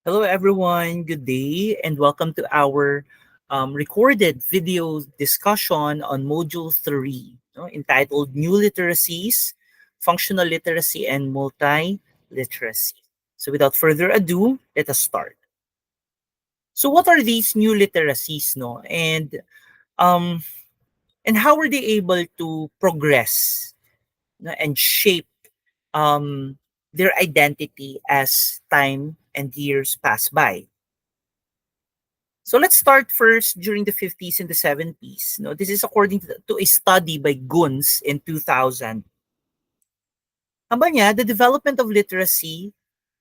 Hello, everyone. Good day, and welcome to our recorded video discussion on Module 3, entitled New Literacies, Functional Literacy, and Multi-Literacy. So, without further ado, let us start. So, what are these new literacies, no? Um, and how were they able to progress, no, and shape um, their identity as time and years pass by? So let's start first during the 50s and the 70s. No, this is according to a study by Guns in 2000. Sabi niya, the development of literacy,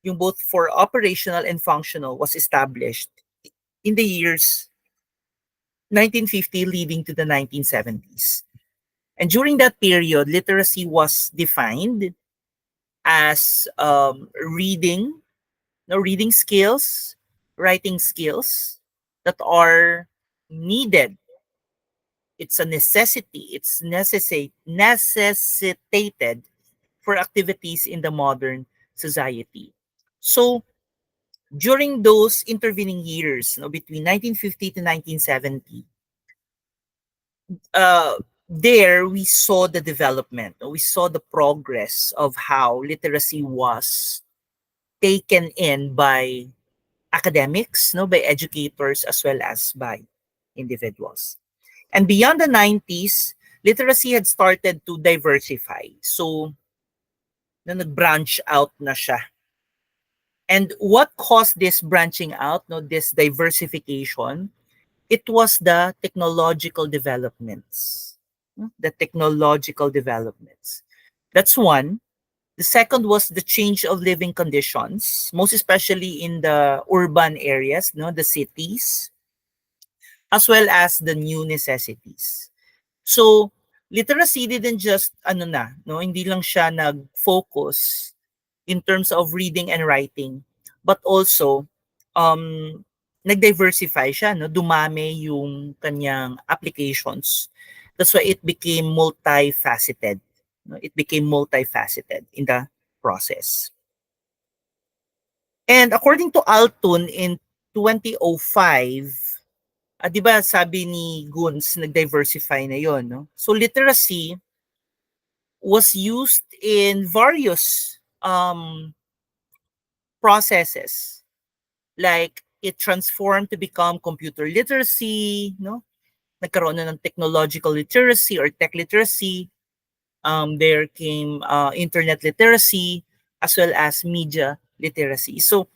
yung both for operational and functional, was established in the years 1950 leading to the 1970s. And during that period, literacy was defined as reading, no, reading skills, writing skills that are needed. It's a necessity. It's necessitated for activities in the modern society. So during those intervening years, between 1950 to 1970, uh, there we saw the development. We saw the progress of how literacy was taken in by academics, by educators, as well as by individuals. And beyond the 90s, literacy had started to diversify. So, nag-branch out na siya. And what caused this branching out, this diversification? It was the technological developments. The technological developments. That's one. The second was the change of living conditions, most especially in the urban areas, the cities, as well as the new necessities. So, literacy didn't just, hindi lang siya nag-focus in terms of reading and writing, but also, nag-diversify siya, dumami yung kanyang applications. That's why it became multifaceted. It became multifaceted in the process. And according to Altun in 2005, 'di ba sabi ni Guns, nag-diversify na 'yon, no? So literacy was used in various processes. Like it transformed to become computer literacy, no? Nagkaroon na ng technological literacy or tech literacy. There came internet literacy as well as media literacy. So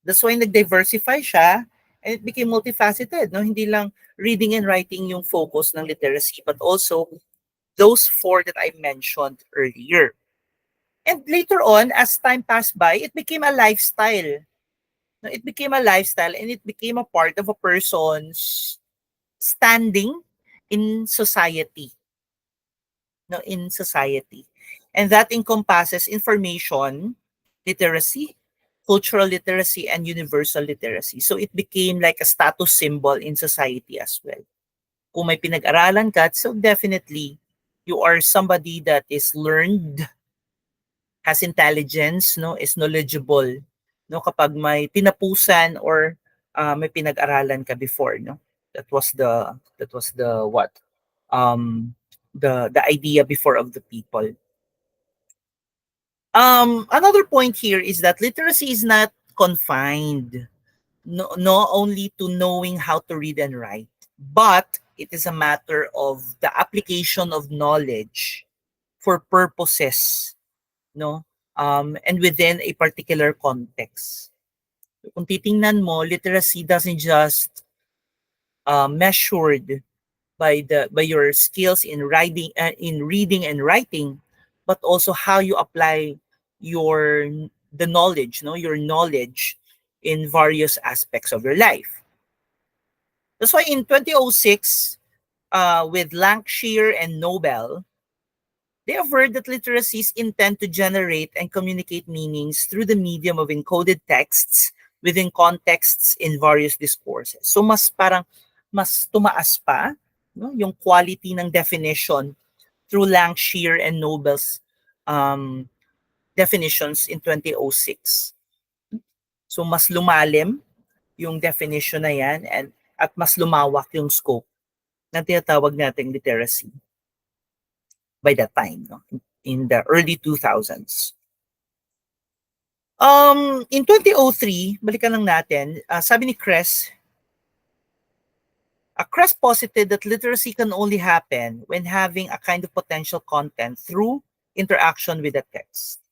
that's why nag-diversify siya and it became multifaceted. No? Hindi lang reading and writing yung focus ng literacy, but also those four that I mentioned earlier. And later on, as time passed by, it became a lifestyle. No, it became a lifestyle and it became a part of a person's standing in society. No, in society. And that encompasses information literacy, cultural literacy, and universal literacy. So it became like a status symbol in society as well. Kung may pinag-aralan ka, so definitely you are somebody that is learned, has intelligence, is knowledgeable, kapag may tinapusan or may pinag-aralan ka before, that was the what the idea before of the people. Another point here is that literacy is not confined no only to knowing how to read and write, but it is a matter of the application of knowledge for purposes, and within a particular context. Kung titingnan mo, literacy doesn't just measured by your skills in reading and writing, but also how you apply the knowledge, your knowledge in various aspects of your life. That's why in 2006, with Lancashire and Nobel, they averred that literacies intend to generate and communicate meanings through the medium of encoded texts within contexts in various discourses. So mas tumaas pa, yung quality ng definition through Lancashire and Nobel's definitions in 2006. So mas lumalim yung definition na yan at mas lumawak yung scope na tinatawag nating literacy by that time, no? In the early 2000s. In 2003, balikan lang natin, sabi ni Kress, Kress posited that literacy can only happen when having a kind of potential content through interaction with the text.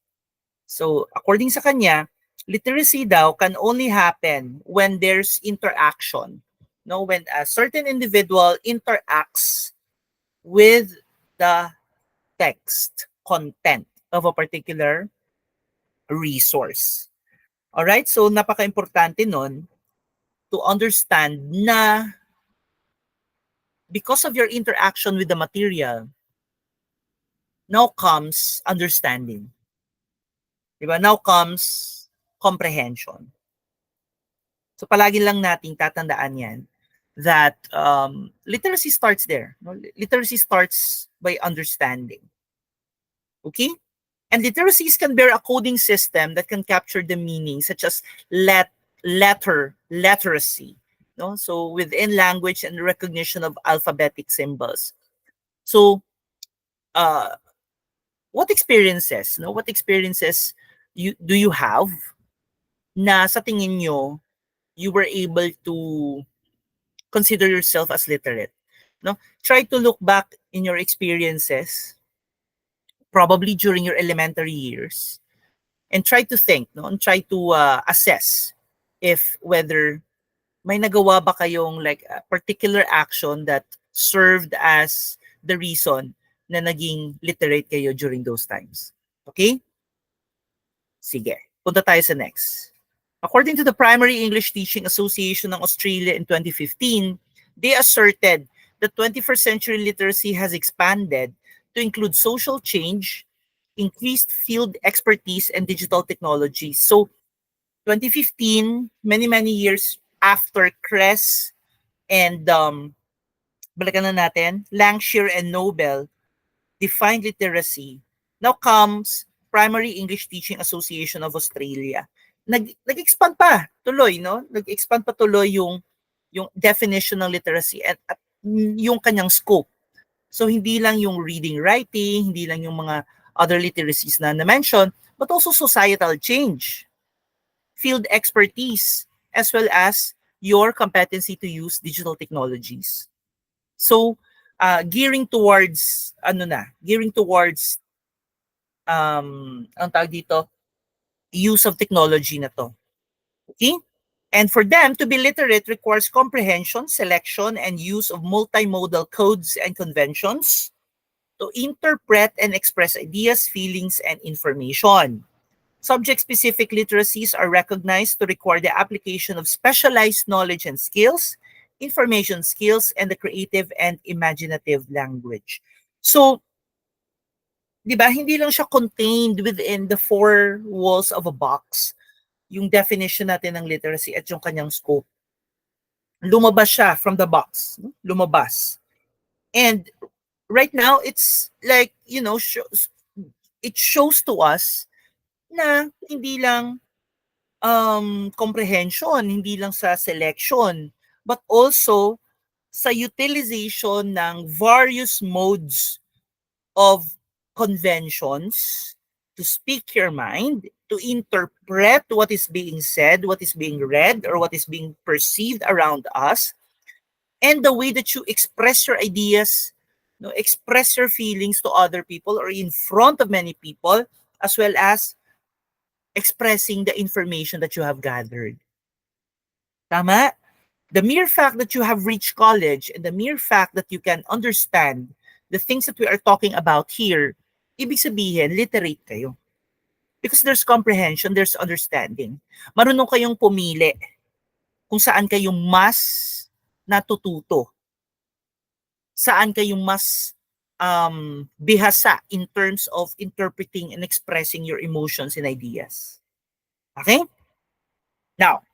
So, according sa kanya, literacy daw can only happen when there's interaction. No, when a certain individual interacts with the text content of a particular resource. All right? So, napaka-importante nun to understand na because of your interaction with the material, now comes understanding. Diba? Now comes comprehension. So palagi lang nating tatandaan yan that literacy starts there. No? Literacy starts by understanding. Okay? And literacies can bear a coding system that can capture the meaning, such as leteracy. No? So within language and recognition of alphabetic symbols. So what experiences do you have na sa tingin nyo you were able to consider yourself as literate? No? Try to look back in your experiences, probably during your elementary years, and try to think, no? And try to assess if whether may nagawa ba kayong like a particular action that served as the reason na naging literate kayo during those times. Okay? Sige. Punta tayo sa next. According to the Primary English Teaching Association ng Australia in 2015, they asserted that 21st century literacy has expanded to include social change, increased field expertise, and digital technology. So, 2015, many years after Kress and balikan na natin, Langshire and Nobel defined literacy. Now comes Primary English Teaching Association of Australia. Nag-expand pa tuloy, no? Nag-expand pa tuloy yung definition ng literacy at yung kanyang scope. So hindi lang yung reading, writing, hindi lang yung mga other literacies na na-mention, but also societal change, field expertise, as well as your competency to use digital technologies. So, gearing towards ang tawag dito, use of technology na to. Okay? And for them to be literate requires comprehension, selection, and use of multimodal codes and conventions to interpret and express ideas, feelings, and information. Subject-specific literacies are recognized to require the application of specialized knowledge and skills, information skills, and the creative and imaginative language. So, di ba, hindi lang siya contained within the four walls of a box, yung definition natin ng literacy at yung kanyang scope. Lumabas siya from the box. Lumabas. And right now, it's like, it shows to us na hindi lang comprehension, hindi lang sa selection, but also sa utilization ng various modes of conventions to speak your mind, to interpret what is being said, what is being read, or what is being perceived around us, and the way that you express your ideas, express your feelings to other people or in front of many people, as well as expressing the information that you have gathered. Tama? The mere fact that you have reached college and the mere fact that you can understand the things that we are talking about here, ibig sabihin, literate kayo. Because there's comprehension, there's understanding. Marunong kayong pumili kung saan kayong mas natututo. Saan kayong mas bihasa in terms of interpreting and expressing your emotions and ideas. Okay? Now,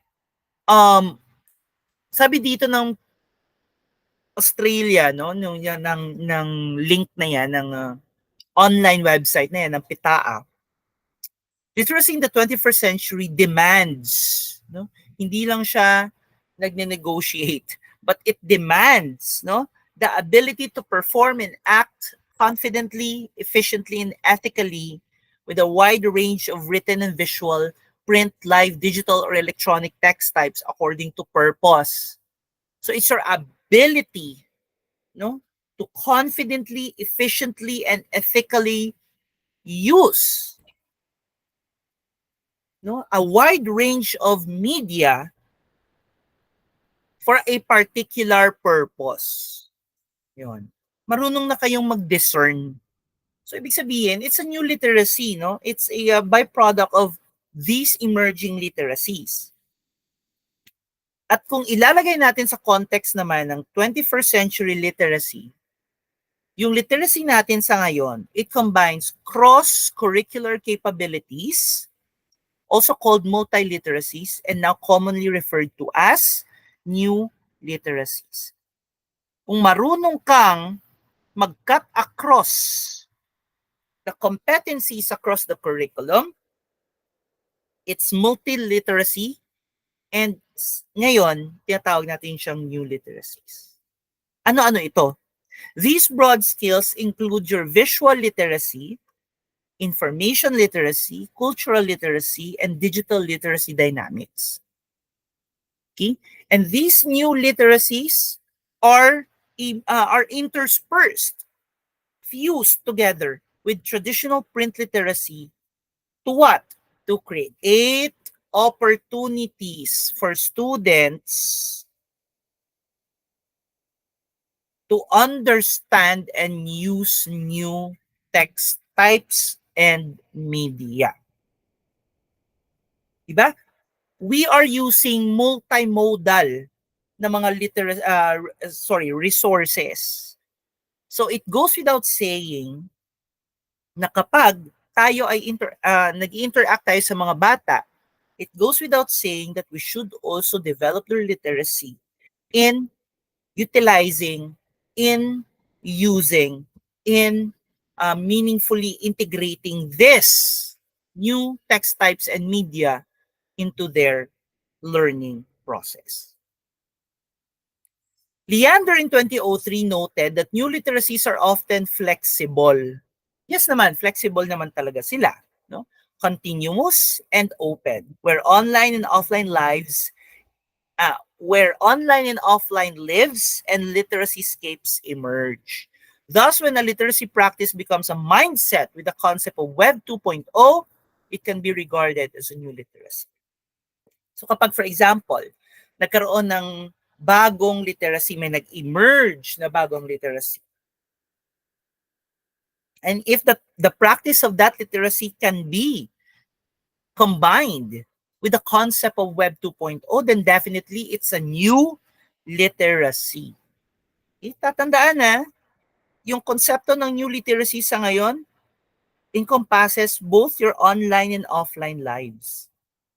sabi dito ng Australia, no, ng link na yan, ng online website na yan, ng PITAA, literacy in the 21st century demands no? Hindi lang siya nagne-negotiate, but it demands, no, the ability to perform and act confidently, efficiently, and ethically with a wide range of written and visual, print, live, digital, or electronic text types according to purpose. So it's your ability, no, to confidently, efficiently, and ethically use, no, a wide range of media for a particular purpose. Yun. Marunong na kayong mag-discern. So ibig sabihin, it's a new literacy, no? It's a byproduct of these emerging literacies. At kung ilalagay natin sa context naman ng 21st century literacy, yung literacy natin sa ngayon, it combines cross-curricular capabilities, also called multiliteracies, and now commonly referred to as new literacies. Kung marunong kang mag-cut across the competencies across the curriculum, it's multiliteracy, and ngayon, tinatawag natin siyang new literacies. Ano-ano ito? These broad skills include your visual literacy, information literacy, cultural literacy, and digital literacy dynamics. Okay? And these new literacies are interspersed, fused together with traditional print literacy to what? To create opportunities for students to understand and use new text types and media. Diba? We are using multimodal na mga resources. So it goes without saying na kapag tayo ay nag-interact tayo sa mga bata, it goes without saying that we should also develop their literacy in utilizing, in using, in meaningfully integrating this new text types and media into their learning process. Leander in 2003 noted that new literacies are often flexible. Yes naman, flexible naman talaga sila, no? Continuous and open, where online and offline lives and literacy scapes emerge. Thus, when a literacy practice becomes a mindset with the concept of Web 2.0, it can be regarded as a new literacy. So kapag, for example, nagkaroon ng bagong literacy, may nag-emerge na bagong literacy, and if the practice of that literacy can be combined with the concept of Web 2.0, then definitely it's a new literacy. Tatandaan na, yung konsepto ng new literacy sa ngayon encompasses both your online and offline lives.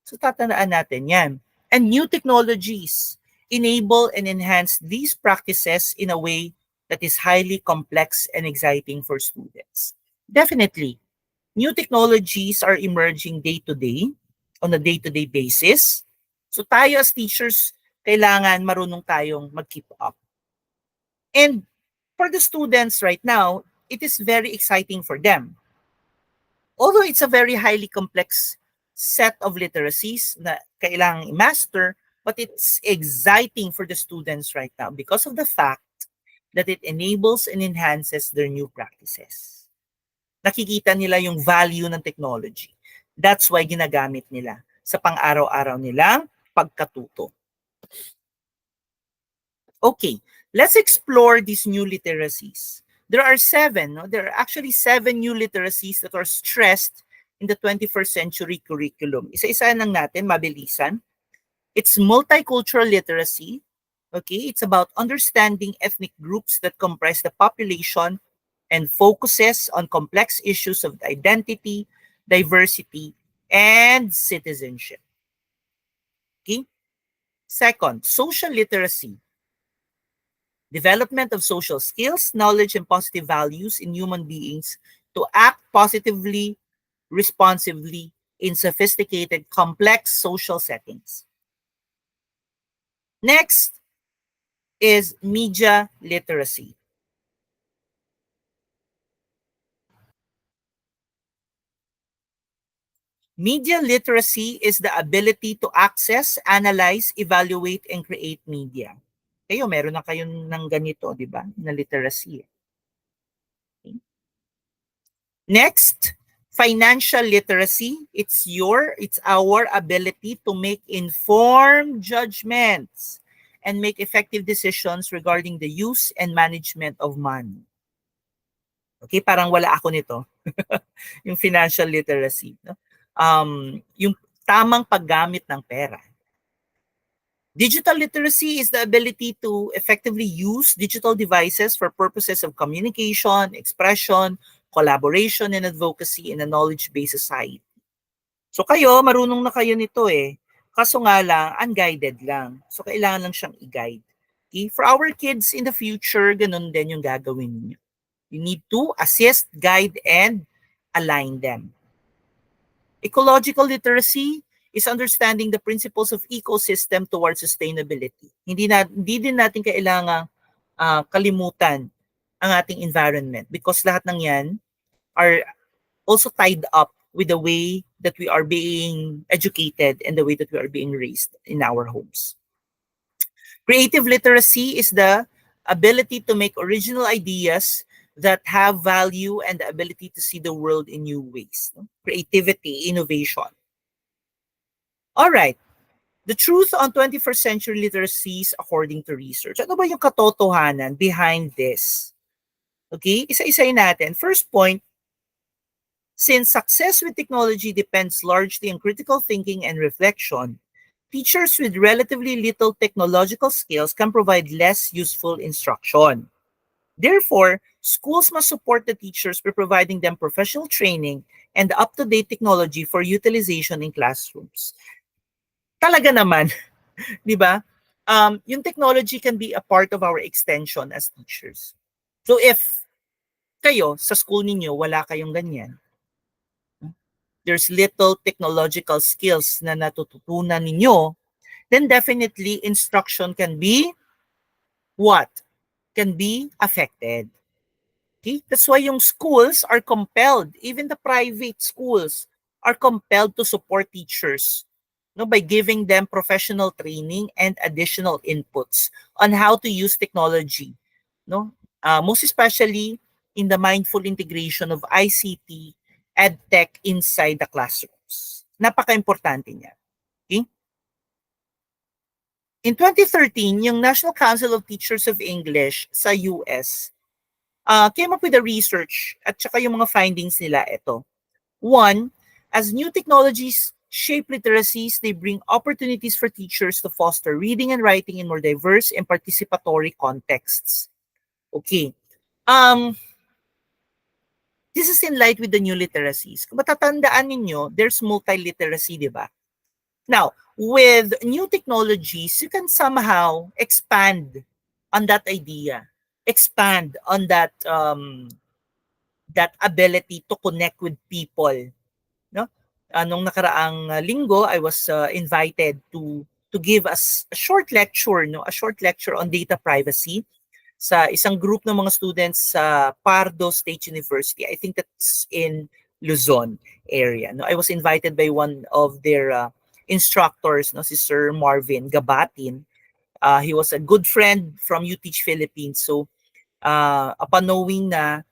So tatandaan natin yan. And new technologies enable and enhance these practices in a way that is highly complex and exciting for students. Definitely, new technologies are emerging day-to-day, on a day-to-day basis. So tayo as teachers, kailangan marunong tayong mag-keep up. And for the students right now, it is very exciting for them. Although it's a very highly complex set of literacies na kailangang i-master, but it's exciting for the students right now because of the fact that it enables and enhances their new practices. Nakikita nila yung value ng technology. That's why ginagamit nila sa pang-araw-araw nilang pagkatuto. Okay, let's explore these new literacies. There are actually seven new literacies that are stressed in the 21st century curriculum. Isa-isa lang natin, mabilisan. It's multicultural literacy. Okay, it's about understanding ethnic groups that comprise the population and focuses on complex issues of identity, diversity, and citizenship. Okay? Second, social literacy. Development of social skills, knowledge, and positive values in human beings to act positively, responsively in sophisticated, complex social settings. Next is media literacy. Media literacy is the ability to access, analyze, evaluate, and create media. Kayo, meron na kayo ng ganito, di ba? Na literacy. Okay. Next, financial literacy. It's our ability to make informed judgments and make effective decisions regarding the use and management of money. Okay, parang wala ako nito. Yung financial literacy. No? Yung tamang paggamit ng pera. Digital literacy is the ability to effectively use digital devices for purposes of communication, expression, collaboration, and advocacy in a knowledge-based society. So kayo, marunong na kayo nito eh. Kaso nga lang, unguided lang. So kailangan lang siyang i-guide. Okay? For our kids in the future, ganun din yung gagawin niyo. You need to assist, guide, and align them. Ecological literacy is understanding the principles of ecosystem towards sustainability. Hindi din natin kailangang kalimutan ang ating environment because lahat ng yan are also tied up with the way that we are being educated and the way that we are being raised in our homes. Creative literacy is the ability to make original ideas that have value and the ability to see the world in new ways. Creativity, innovation. All right. The truth on 21st century literacies according to research. Ano ba yung katotohanan behind this? Okay, isa-isayin natin. First point, since success with technology depends largely on critical thinking and reflection, teachers with relatively little technological skills can provide less useful instruction. Therefore, schools must support the teachers by providing them professional training and up-to-date technology for utilization in classrooms. Talaga naman, di ba? Yung technology can be a part of our extension as teachers. So if kayo, sa school ninyo, wala kayong ganyan, there's little technological skills na natututunan ninyo, then definitely instruction can be what? Can be affected. Okay? That's why yung schools are compelled, even the private schools are compelled to support teachers by giving them professional training and additional inputs on how to use technology. Most especially in the mindful integration of ICT, EdTech inside the classrooms. Napaka-importante niya. Okay? In 2013, yung National Council of Teachers of English sa US came up with a research at saka yung mga findings nila ito. One, as new technologies shape literacies, they bring opportunities for teachers to foster reading and writing in more diverse and participatory contexts. Okay. This is in light with the new literacies. Kung matatandaan ninyo, there's multiliteracy, di ba? Now, with new technologies, you can somehow expand on that idea, expand on that that ability to connect with people. No? Nung nakaraang linggo, I was invited to give us a short lecture, on data privacy sa isang group ng mga students sa Pardo State University. I think that's in Luzon area. No, I was invited by one of their instructors, si Sir Marvin Gabatin. He was a good friend from UTeach Philippines. So, upon knowing na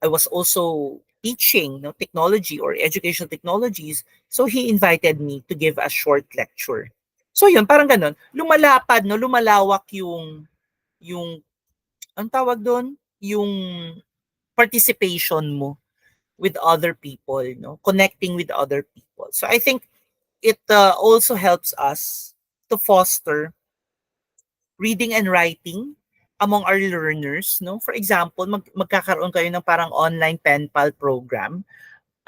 I was also teaching technology or educational technologies, so he invited me to give a short lecture. So yun, parang ganun, lumalawak yung ang tawag doon, yung participation mo with other people, connecting with other people. So I think it also helps us to foster reading and writing among our learners. For example, magkakaroon kayo ng parang online pen pal program.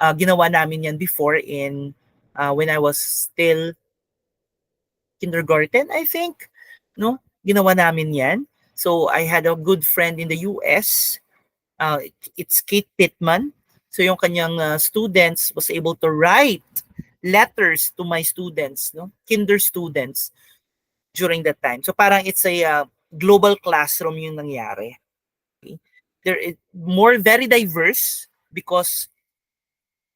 Ginawa namin yan before when I was still kindergarten, I think. Ginawa namin yan. So I had a good friend in the US. It's Kate Pittman. So yung kanyang students was able to write letters to my students, kinder students, during that time. So parang it's a global classroom yung nangyari. Okay? There is more very diverse because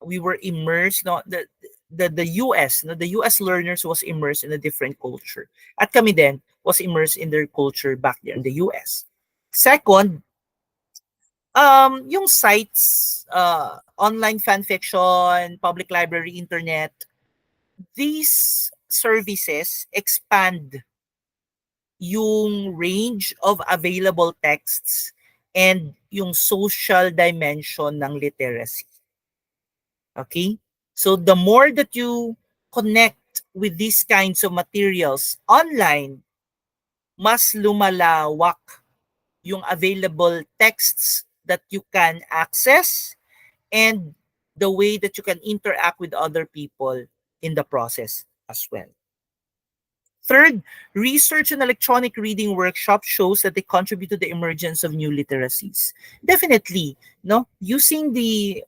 we were immersed, no, the US, no, the US learners was immersed in a different culture. At kami din was immersed in their culture back there in the US. Second, yung sites, online fan fiction, public library, internet, these services expand yung range of available texts and yung social dimension ng literacy. Okay? So the more that you connect with these kinds of materials online, mas lumalawak yung available texts that you can access and the way that you can interact with other people in the process as well. Third, research and electronic reading workshop shows that they contribute to the emergence of new literacies. Definitely, no, using the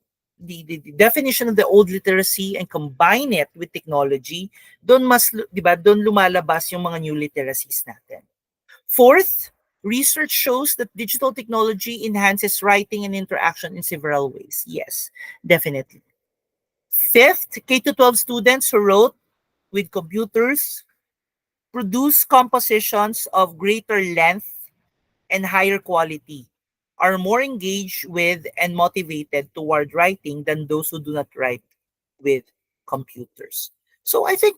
definition of the old literacy and combine it with technology, doon mas, di ba, doon lumalabas yung mga new literacies natin. Fourth, research shows that digital technology enhances writing and interaction in several ways. Yes, definitely. Fifth, K-12 students who wrote with computers produce compositions of greater length and higher quality, are more engaged with and motivated toward writing than those who do not write with computers. So I think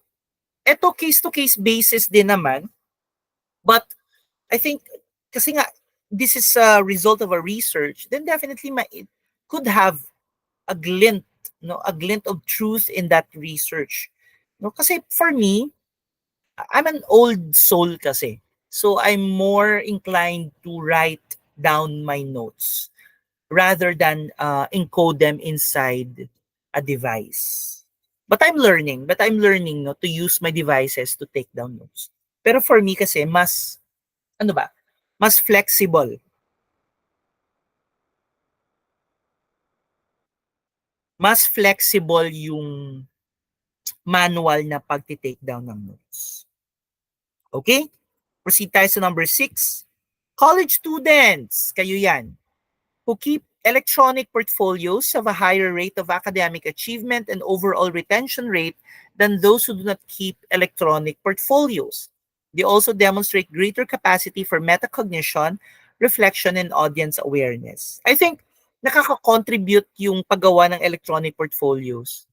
ito case-to-case basis din naman, but I think kasi nga this is a result of a research, then definitely it could have a glint, no, a glint of truth in that research. No, kasi for me, I'm an old soul kasi. So I'm more inclined to write down my notes rather than encode them inside a device. But I'm learning, no, to use my devices to take down notes. Pero for me kasi mas ano ba? Mas flexible. Mas flexible yung manual na pagti-take down ng notes. Okay? Proceed tayo sa number 6. College students, kayo yan, who keep electronic portfolios have a higher rate of academic achievement and overall retention rate than those who do not keep electronic portfolios. They also demonstrate greater capacity for metacognition, reflection, and audience awareness. I think nakaka-contribute yung paggawa ng electronic portfolios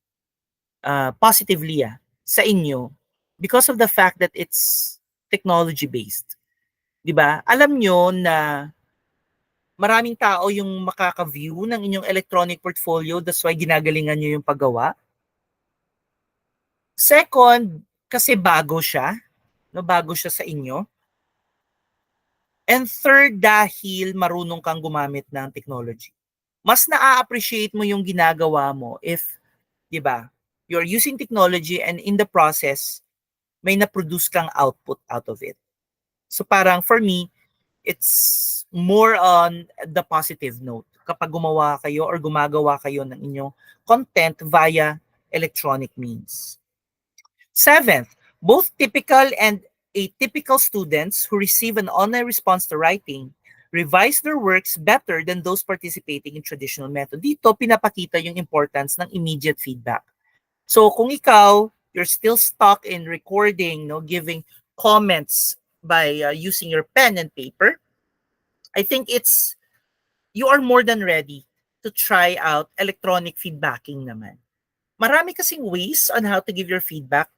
positively sa inyo because of the fact that it's technology-based. 'Di ba? Alam nyo na maraming tao yung makaka-view ng inyong electronic portfolio, that's why ginagalingan nyo yung paggawa. Second, kasi bago siya, no, bago siya sa inyo. And third, dahil marunong kang gumamit ng technology. Mas na-appreciate mo yung ginagawa mo if, 'di ba, you're using technology and in the process, may na-produce kang output out of it. So parang for me, it's more on the positive note kapag gumawa kayo or gumagawa kayo ng inyong content via electronic means. Seventh, both typical and atypical students who receive an online response to writing revise their works better than those participating in traditional method. Dito, pinapakita yung importance ng immediate feedback. So kung ikaw, you're still stuck in recording, no, giving comments by using your pen and paper, I think you are more than ready to try out electronic feedbacking naman. Marami kasing ways on how to give your feedback.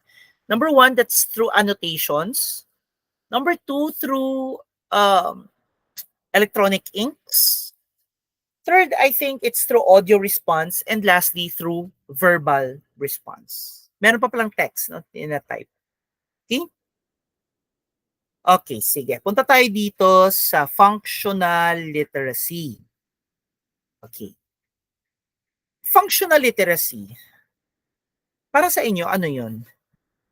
Number one, that's through annotations. Number two, through electronic inks. Third, I think it's through audio response. And lastly, through verbal response. Meron pa palang text, no, in a type. Okay? Okay, sige. Punta tayo dito sa functional literacy. Okay. Functional literacy. Para sa inyo, ano yun?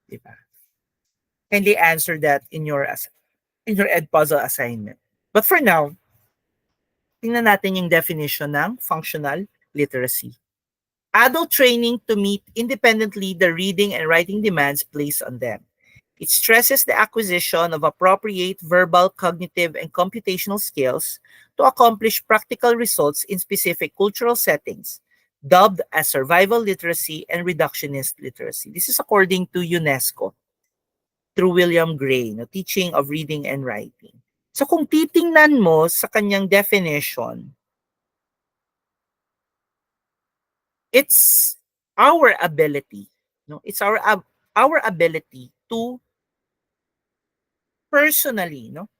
Diba? Kindly answer that in your Edpuzzle assignment. But for now, tingnan natin yung definition ng functional literacy. Adult training to meet independently the reading and writing demands placed on them. It stresses the acquisition of appropriate verbal, cognitive, and computational skills to accomplish practical results in specific cultural settings, dubbed as survival literacy and reductionist literacy. This is according to UNESCO through William Gray, no, Teaching of Reading and Writing. So kung titingnan mo sa kanyang definition, it's our ability, no? It's our ability to personally, no,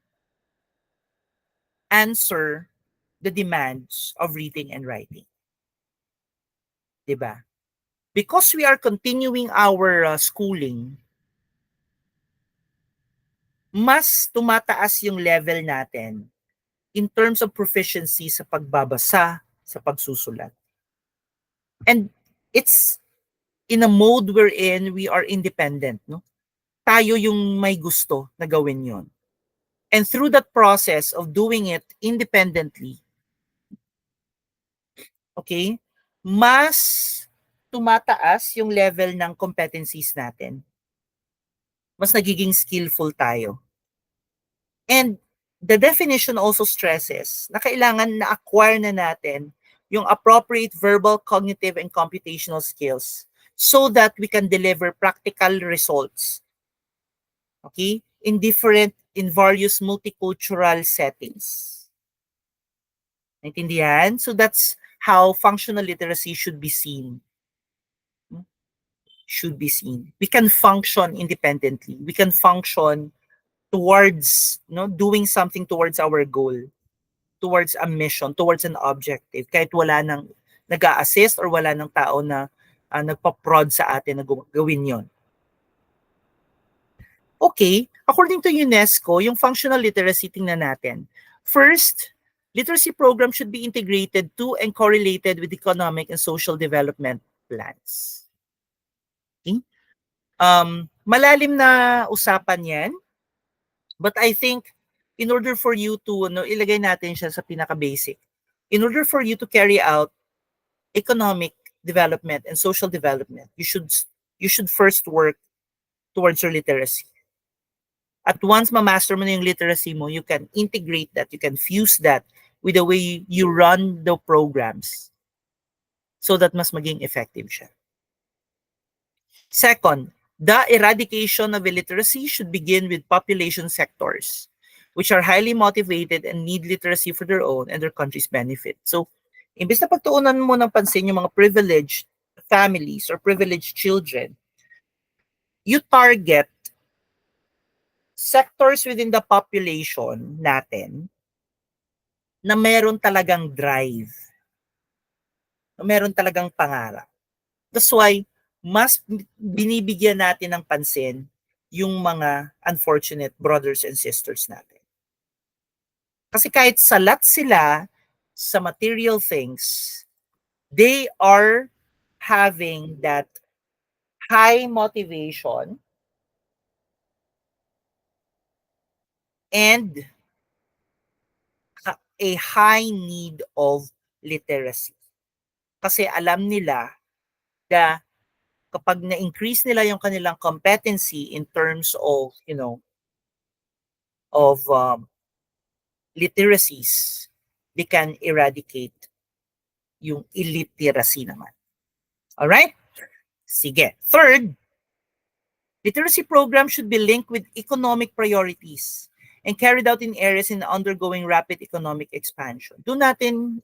answer the demands of reading and writing. Diba? Because we are continuing our schooling, mas tumataas yung level natin in terms of proficiency sa pagbabasa, sa pagsusulat. And it's in a mode wherein we are independent, no? Tayo yung may gusto na gawin yon. And through that process of doing it independently, okay, mas tumataas yung level ng competencies natin. Mas nagiging skillful tayo. And the definition also stresses na kailangan na-acquire na natin yung appropriate verbal, cognitive, and computational skills so that we can deliver practical results. Okay? In various multicultural settings. Naintindihan? So that's how functional literacy should be seen. Should be seen. We can function independently. We can function towards, doing something towards our goal, towards a mission, towards an objective, kahit wala nang nag-a-assist or wala nang tao na nagpa-prod sa atin na gawin yon. Okay, according to UNESCO, yung functional literacy, tingnan natin. First, literacy program should be integrated to and correlated with economic and social development plans. Okay? Malalim na usapan yan, but I think in order for you to, ilagay natin siya sa pinaka-basic, in order for you to carry out economic development and social development, you should first work towards your literacy. At once ma-master mo na yung literacy mo, you can integrate that, you can fuse that with the way you run the programs so that mas maging effective siya. Second, the eradication of illiteracy should begin with population sectors which are highly motivated and need literacy for their own and their country's benefit. So, imbes na pagtuunan mo ng pansin yung mga privileged families or privileged children, you target sectors within the population natin na meron talagang drive, na meron talagang pangarap. That's why mas binibigyan natin ng pansin yung mga unfortunate brothers and sisters natin. Kasi kahit salat sila sa material things, they are having that high motivation and a high need of literacy. Kasi alam nila na kapag na-increase nila yung kanilang competency in terms of, literacies, they can eradicate yung illiteracy naman. Alright? Sige. Third, literacy programs should be linked with economic priorities and carried out in areas in undergoing rapid economic expansion. Doon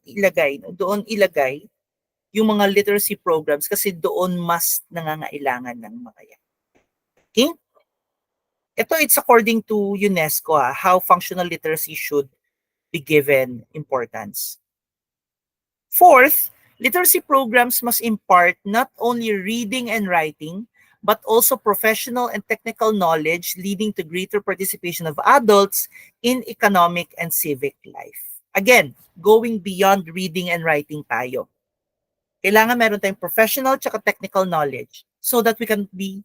ilagay yung mga literacy programs kasi doon mas nangangailangan ng mga yan. Okay? It's according to UNESCO, how functional literacy should be given importance. Fourth, literacy programs must impart not only reading and writing, but also professional and technical knowledge leading to greater participation of adults in economic and civic life. Again, going beyond reading and writing tayo. Kailangan meron tayong professional tsaka technical knowledge so that we can be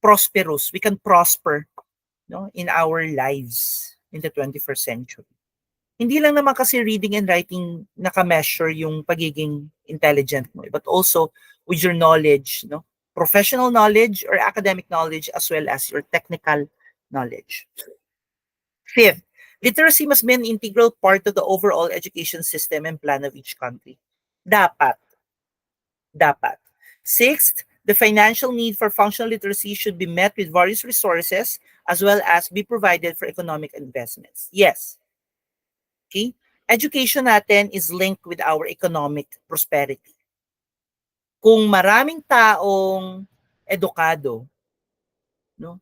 prosperous, we can prosper, in our lives in the 21st century. Hindi lang naman kasi reading and writing naka-measure yung pagiging intelligent mo, but also with your knowledge, professional knowledge or academic knowledge as well as your technical knowledge. Fifth, literacy must be an integral part of the overall education system and plan of each country. Dapat. Dapat. Sixth, the financial need for functional literacy should be met with various resources as well as be provided for economic investments. Yes. Okay? Education natin is linked with our economic prosperity. Kung maraming taong edukado, no?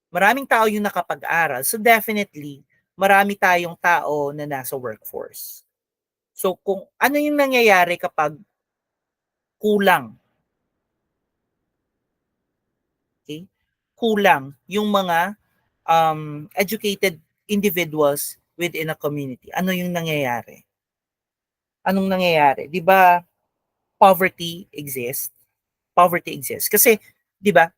Maraming tao yung nakapag-aral, so definitely marami tayong tao na nasa workforce. So kung ano yung nangyayari kapag kulang, okay? Kulang yung mga educated individuals within a community. Ano yung nangyayari? Anong nangyayari? 'Di ba poverty exists? Poverty exists kasi 'di ba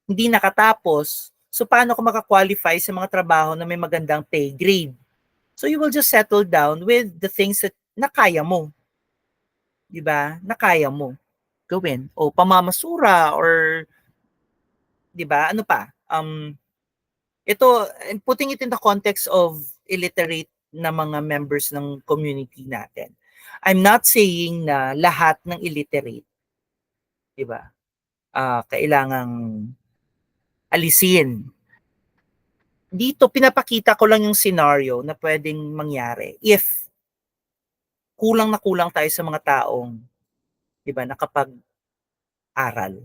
hindi nakatapos. So paano ka maka-qualify sa mga trabaho na may magandang pay grade? So you will just settle down with the things that nakaya mo. 'Di ba? Nakaya mo gawin. O pamamasura or 'di ba? Ano pa? Ito, putting it in the context of illiterate na mga members ng community natin. I'm not saying na lahat ng illiterate, 'di ba? Kailangang alisin. Dito pinapakita ko lang yung scenario na pwedeng mangyari if kulang na kulang tayo sa mga taong, 'di ba, nakapag-aral.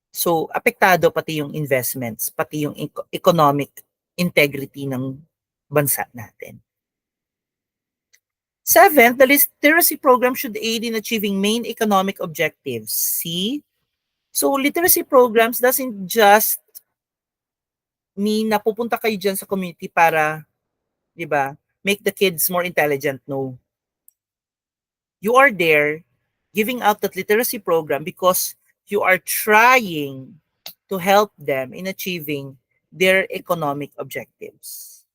So, apektado pati yung investments, pati yung economic integrity ng bansa natin. Seventh, the literacy program should aid in achieving main economic objectives. See? So, literacy programs doesn't just mean na pupunta kayo dyan sa community para, di ba, make the kids more intelligent. No. You are there giving out that literacy program because you are trying to help them in achieving their economic objectives.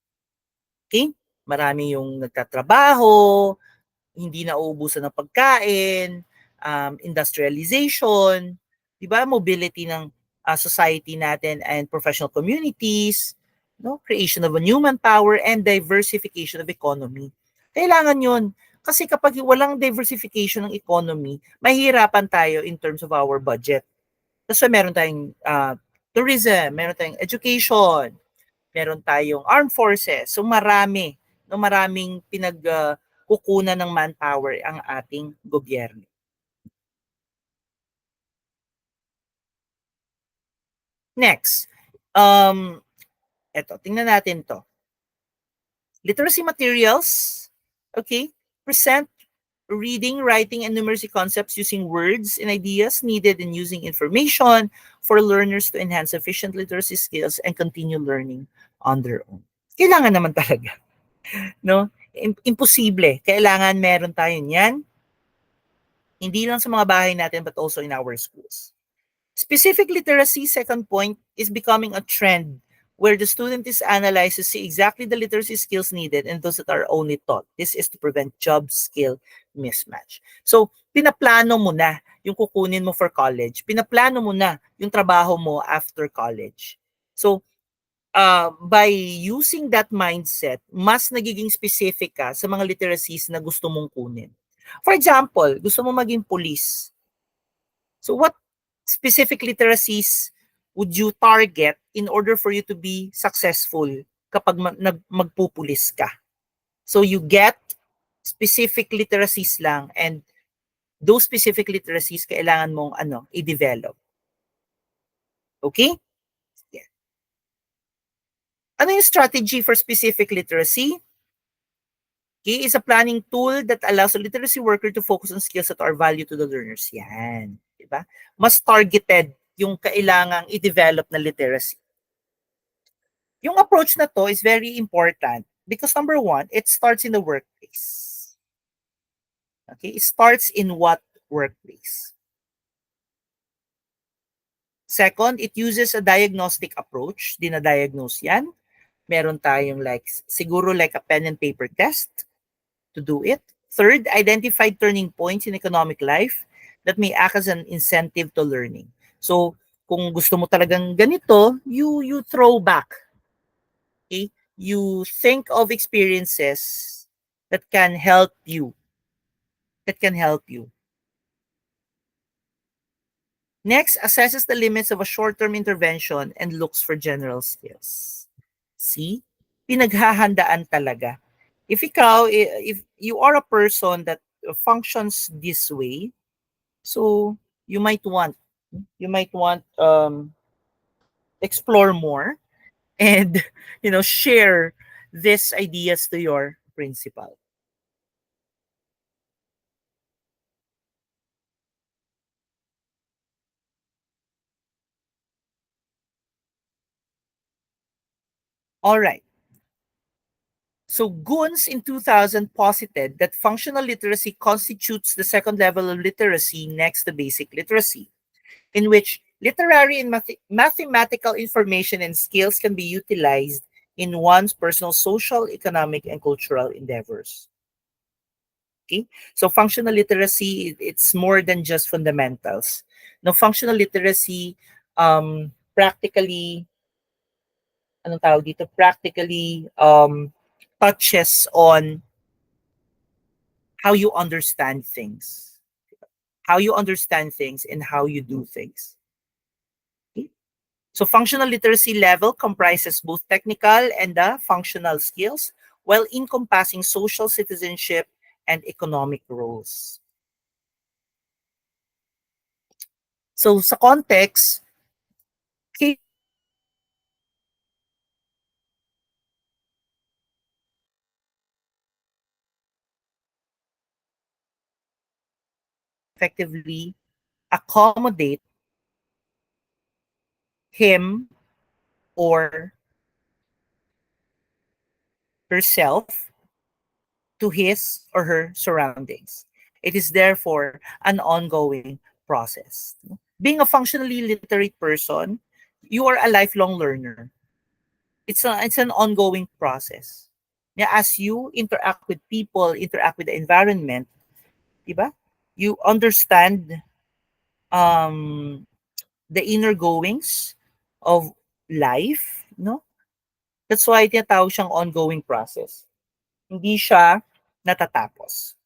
Okay? Marami yung nagtatrabaho, hindi nauubusan ng pagkain, industrialization, 'di ba? Mobility ng society natin and professional communities, no? Creation of a new manpower and diversification of economy. Kailangan 'yun. Kasi kapag walang diversification ng economy, mahihirapan tayo in terms of our budget. Kasi meron tayong tourism, meron tayong education, meron tayong armed forces. So marami, no, maraming kukunan ng manpower ang ating gobyerno. Next, eto, tingnan natin to. Literacy materials, okay, present reading, writing, and numeracy concepts using words and ideas needed in using information for learners to enhance efficient literacy skills and continue learning on their own. Kailangan naman talaga. No? Imposible. Kailangan meron tayo niyan. Hindi lang sa mga bahay natin but also in our schools. Specific literacy, second point, is becoming a trend where the student is analyzed to see exactly the literacy skills needed and those that are only taught. This is to prevent job skill mismatch. So, pinaplano mo na yung kukunin mo for college. Pinaplano mo na yung trabaho mo after college. So, by using that mindset, mas nagiging specific ka sa mga literacies na gusto mong kunin. For example, gusto mo maging police. So, what specific literacies would you target in order for you to be successful kapag magpupulis ka? So you get specific literacies lang and those specific literacies kailangan mong i-develop. Okay? Yeah. Ano yung strategy for specific literacy? Okay, is a planning tool that allows a literacy worker to focus on skills that are value to the learners. Yan. Diba? Mas targeted yung kailangang i-develop na literacy. Yung approach na to is very important because number one, it starts in the workplace. Okay, it starts in what workplace? Second, it uses a diagnostic approach. Dinadiagnose yan. Meron tayong siguro like a pen and paper test to do it. Third, identify turning points in economic life that may act as an incentive to learning. So, kung gusto mo talagang ganito, you throw back. Okay? You think of experiences that can help you. That can help you. Next, assesses the limits of a short-term intervention and looks for general skills. See? Pinaghahandaan talaga. If you are a person that functions this way, so you might want explore more and share these ideas to your principal. All right. So Goons in 2000 posited that functional literacy constitutes the second level of literacy next to basic literacy, in which literary and mathematical information and skills can be utilized in one's personal, social, economic, and cultural endeavors. Okay? So functional literacy, it's more than just fundamentals. No, functional literacy practically, anong tawag dito? Practically touches on how you understand things. How you understand things and how you do things. Okay? So functional literacy level comprises both technical and the functional skills while encompassing social citizenship and economic roles. So sa context, effectively accommodate him or herself to his or her surroundings. It is therefore an ongoing process. Being a functionally literate person, you are a lifelong learner. It's an ongoing process. Yeah, as you interact with people, interact with the environment, diba? You understand um, the inner goings of life, no? That's why tinatawag siyang ongoing process. Hindi siya natatapos.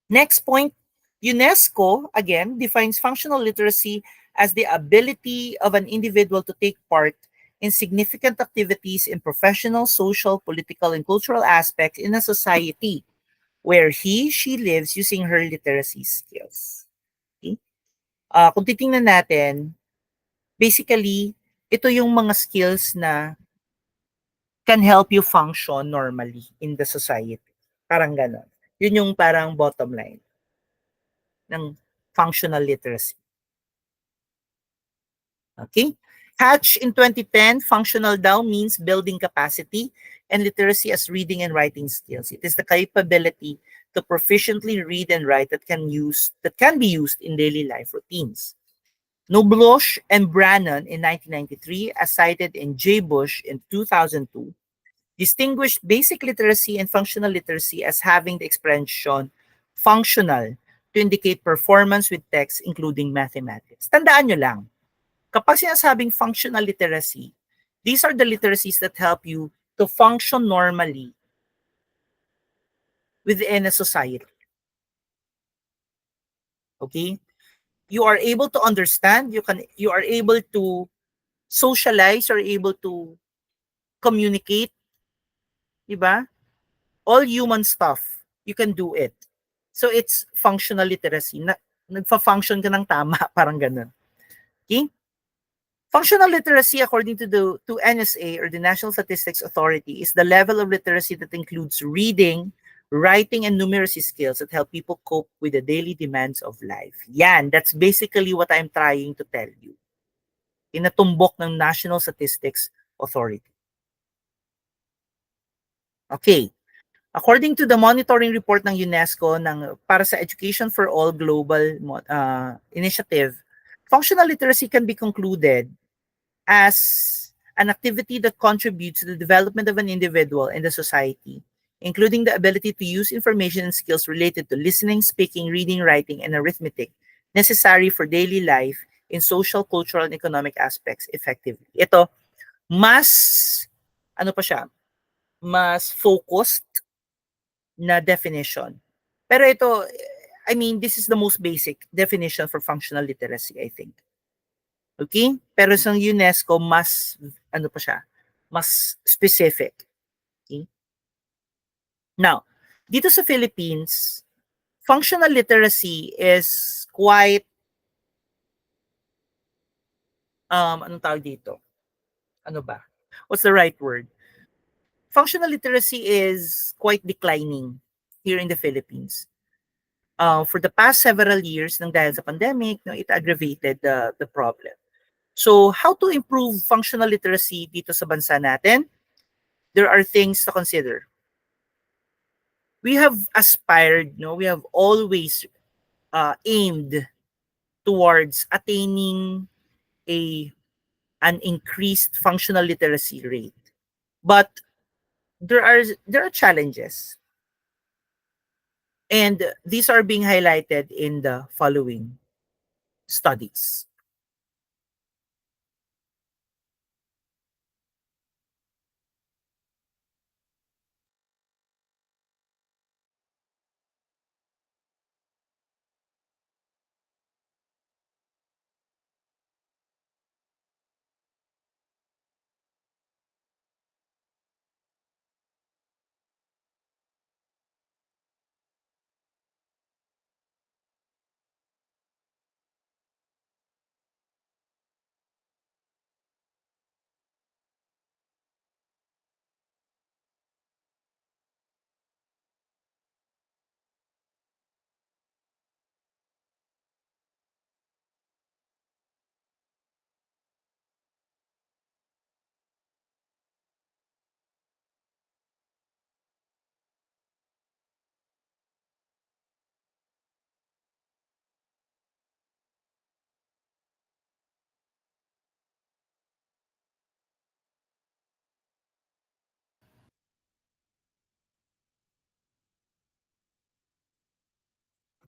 Next point, UNESCO, again, defines functional literacy as the ability of an individual to take part in significant activities in professional, social, political, and cultural aspects in a society where she lives using her literacy skills. Okay? Kung titingnan natin, basically, ito yung mga skills na can help you function normally in the society. Parang ganon. Yun yung parang bottom line ng functional literacy. Okay? Hatch in 2010, functional daw means building capacity and literacy as reading and writing skills. It is the capability to proficiently read and write that can be used in daily life routines. Knobloch and Brannon in 1993, as cited in J. Bush in 2002, distinguished basic literacy and functional literacy as having the expression functional to indicate performance with text including mathematics. Tandaan nyo lang, kapag sinasabing functional literacy, these are the literacies that help you to function normally within a society. Okay? You are able to understand, you are able to socialize, or able to communicate, diba? All human stuff, you can do it. So it's functional literacy. Nagfa-function ka ng tama, parang ganun. Okay? Functional literacy, according to NSA, or the National Statistics Authority, is the level of literacy that includes reading, writing, and numeracy skills that help people cope with the daily demands of life. Yan, that's basically what I'm trying to tell you. Inatumbok ng National Statistics Authority. Okay. According to the monitoring report ng UNESCO para sa Education for All Global Initiative, functional literacy can be concluded as an activity that contributes to the development of an individual and the society including the ability to use information and skills related to listening, speaking, reading, writing, and arithmetic necessary for daily life in social, cultural, and economic aspects effectively. Ito, mas, ano pa siya, mas focused na definition. Pero ito, I mean, this is the most basic definition for functional literacy, I think. Okay? Pero sa UNESCO, mas, ano pa siya, mas specific. Okay? Now, dito sa Philippines, functional literacy is quite, anong tawag dito? Ano ba? What's the right word? Functional literacy is quite declining here in the Philippines. For the past several years, nang dahil sa pandemic, no, it aggravated the problem. So, how to improve functional literacy dito sa bansa natin? There are things to consider. We have aspired, no, we have always aimed towards attaining a an increased functional literacy rate. But there are challenges. And these are being highlighted in the following studies.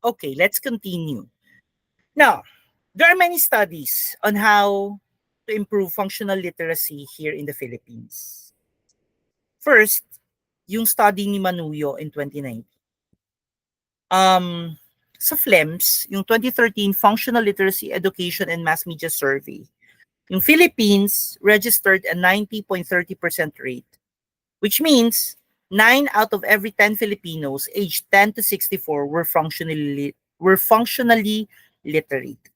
Okay, let's continue. Now, there are many studies on how to improve functional literacy here in the Philippines. First, yung study ni Manuyo in 2019. Sa FLEMS, yung 2013 Functional Literacy Education and Mass Media Survey, yung Philippines registered a 90.30% rate, which means 9 out of every 10 Filipinos aged 10 to 64 were functionally literate.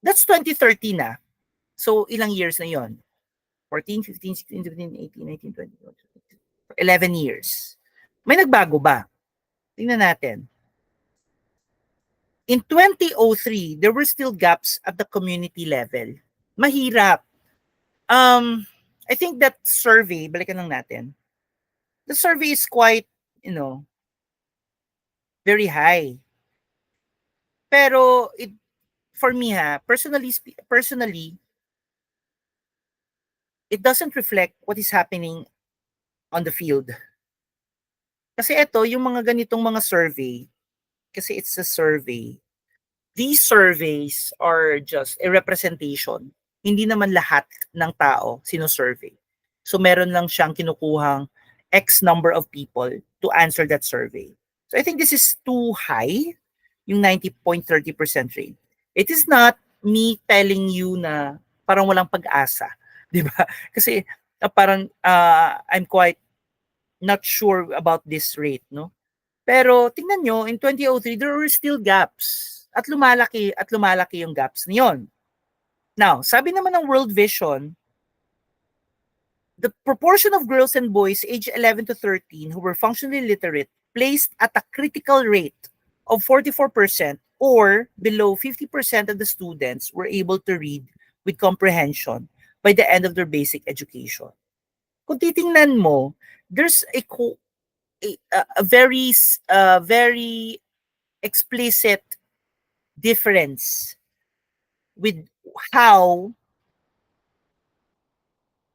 That's 2013 na. So ilang years na 'yon? 14, 15, 16, 17, 18, 19, 20, 11 years. May nagbago ba? Tingnan natin. In 2003, there were still gaps at the community level. Mahirap. I think that survey, balikan lang natin. The survey is quite, you know, very high. Pero for me personally, it doesn't reflect what is happening on the field. Kasi ito, yung mga ganitong mga survey, kasi it's a survey, these surveys are just a representation. Hindi naman lahat ng tao sino-survey. So meron lang siyang kinukuhang X number of people to answer that survey. So I think this is too high, yung 90.30% rate. It is not me telling you na parang walang pag-asa. Di ba? Kasi parang I'm quite not sure about this rate, no? Pero tingnan nyo, in 2003, there were still gaps. At lumalaki yung gaps niyon. Now, sabi naman ng World Vision, the proportion of girls and boys aged 11 to 13 who were functionally literate placed at a critical rate of 44% or below 50% of the students were able to read with comprehension by the end of their basic education. Kung titingnan mo, there's a very explicit difference with how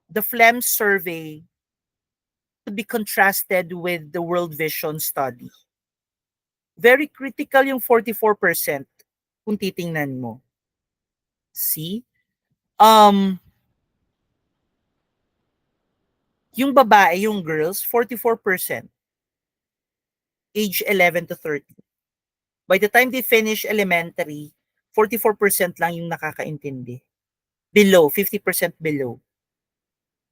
the FLEM survey to be contrasted with the World Vision study. Very critical yung 44% kung titingnan mo. See? Um, yung babae, yung girls, 44%. Age 11 to 30. By the time they finish elementary, 44% lang yung nakakaintindi. Below, 50% below.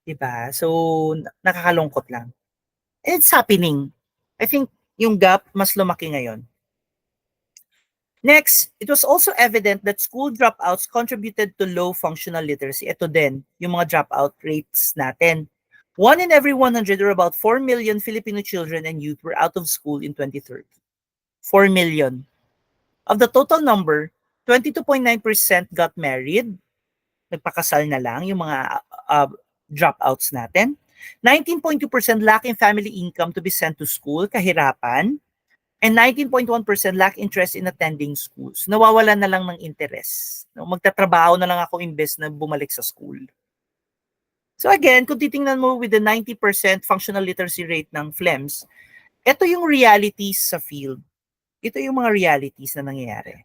Diba? So, nakakalungkot lang. And it's happening. I think yung gap mas lumaki ngayon. Next, it was also evident that school dropouts contributed to low functional literacy. Ito din, yung mga dropout rates natin. 1 in every 100 or about 4 million Filipino children and youth were out of school in 2030. 4 million. Of the total number, 22.9% got married. Nagpakasal na lang yung mga dropouts natin. 19.2% lack in family income to be sent to school, kahirapan. And 19.1% lack interest in attending schools. Nawawalan na lang ng interest. Magtatrabaho na lang ako imbes na bumalik sa school. So again, kung titingnan mo with the 90% functional literacy rate ng FLEMS, ito yung realities sa field. Ito yung mga realities na nangyayari.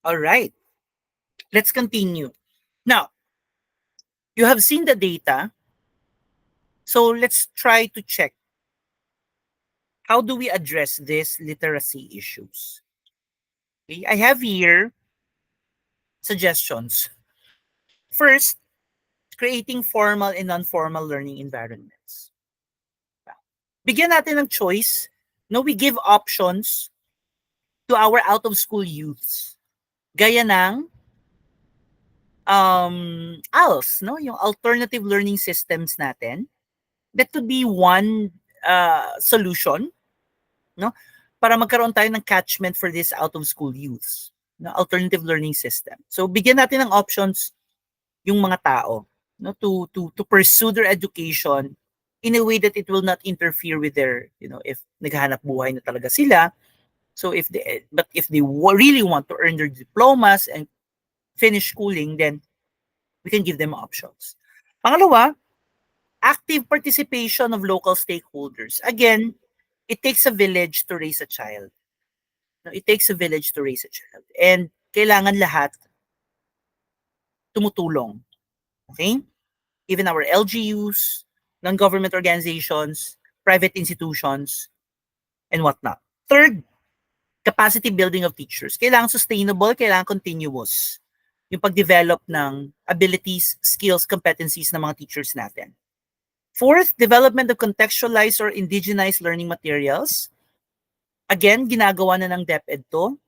All right, let's continue. Now, you have seen the data, so let's try to check how do we address these literacy issues. Okay, I have here suggestions. First, creating formal and non-formal learning environments. Bigyan natin ng choice. No, we give options to our out-of-school youths. Gaya ng ALS, no? Yung alternative learning systems natin. That could be one solution, no? Para magkaroon tayo ng catchment for this out-of-school youths. No? Alternative learning system. So, bigyan natin ng options yung mga tao, no? To pursue their education in a way that it will not interfere with their, if naghahanap buhay na talaga sila. So if they really want to earn their diplomas and finish schooling, then we can give them options. Pangalawa, active participation of local stakeholders. Again, it takes a village to raise a child. No, it takes a village to raise a child. And kailangan lahat tumutulong. Okay? Even our LGUs, non-government organizations, private institutions, and whatnot. Third, capacity building of teachers. Kailangan sustainable, kailangan continuous yung pag-develop ng abilities, skills, competencies ng mga teachers natin. Fourth, development of contextualized or indigenized learning materials. Again, ginagawa na ng DepEd to.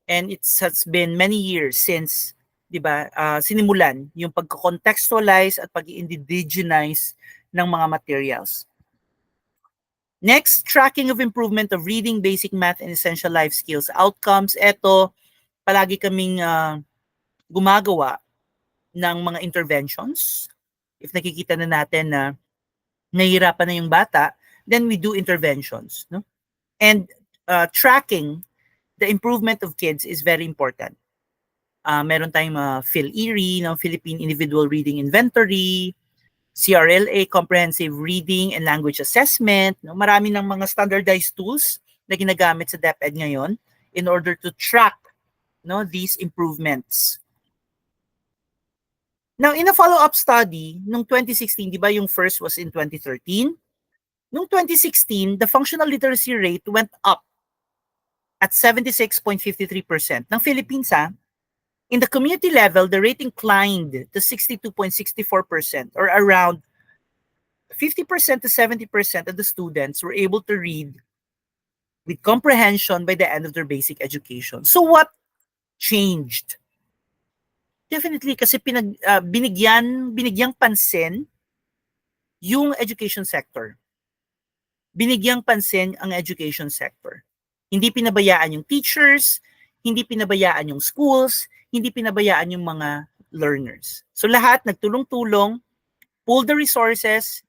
And it has been many years since, di ba, sinimulan yung pag-contextualize at pag-indigenize ng mga materials. Next, tracking of improvement of reading, basic math, and essential life skills outcomes. Ito, palagi kaming gumagawa ng mga interventions. If nakikita na natin na nahihirapan na yung bata, then we do interventions. No? And tracking the improvement of kids is very important. Meron tayong PhilERI, no? Philippine Individual Reading Inventory, CRLA, Comprehensive Reading and Language Assessment. No? Marami ng mga standardized tools na ginagamit sa DepEd ngayon in order to track, no, these improvements. Now, in a follow-up study, noong 2016, di ba yung first was in 2013? Noong 2016, the functional literacy rate went up at 76.53% ng Philippines. In the community level, the rate inclined to 62.64%, or around 50% to 70% of the students were able to read with comprehension by the end of their basic education. So what changed? Definitely kasi binigyang pansin yung education sector. Binigyang pansin ang education sector. Hindi pinabayaan yung teachers, hindi pinabayaan yung schools, hindi pinabayaan yung mga learners. So lahat nagtulong-tulong, pool the resources,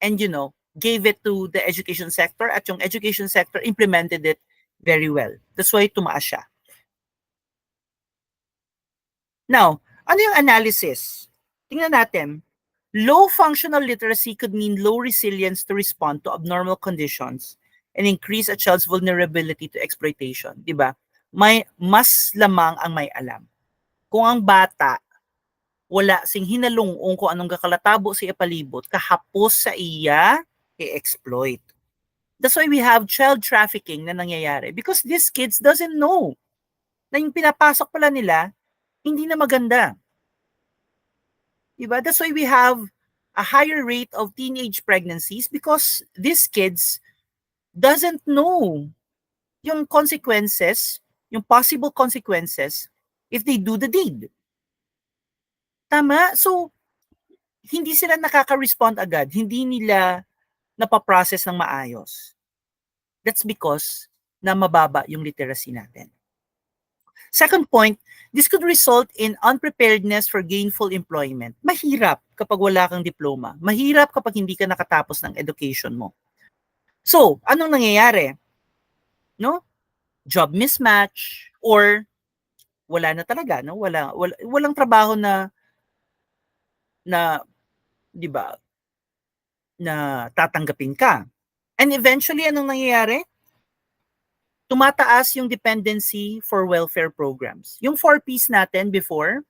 and gave it to the education sector, at yung education sector implemented it very well. That's why tumaas siya. Now, ano yung analysis? Tingnan natin. Low functional literacy could mean low resilience to respond to abnormal conditions and increase a child's vulnerability to exploitation. Diba? Mas lamang ang may alam. Kung ang bata wala sing hinalungong kung anong kakalatabo sa ipalibot, kahapos sa iya, i-exploit. That's why we have child trafficking na nangyayari, because these kids doesn't know na yung pinapasok pala nila hindi na maganda. Diba? That's why we have a higher rate of teenage pregnancies, because these kids doesn't know yung consequences, yung possible consequences if they do the deed. Tama? So, hindi sila nakaka-respond agad. Hindi nila napaprocess ng maayos. That's because na mababa yung literacy natin. Second point, this could result in unpreparedness for gainful employment. Mahirap kapag wala kang diploma. Mahirap kapag hindi ka nakatapos ng education mo. So, anong nangyayari? No? Job mismatch, or wala na talaga, no? Walang trabaho na 'di ba, na tatanggapin ka. And eventually anong nangyayari? tumataas yung dependency for welfare programs. Yung 4Ps natin before,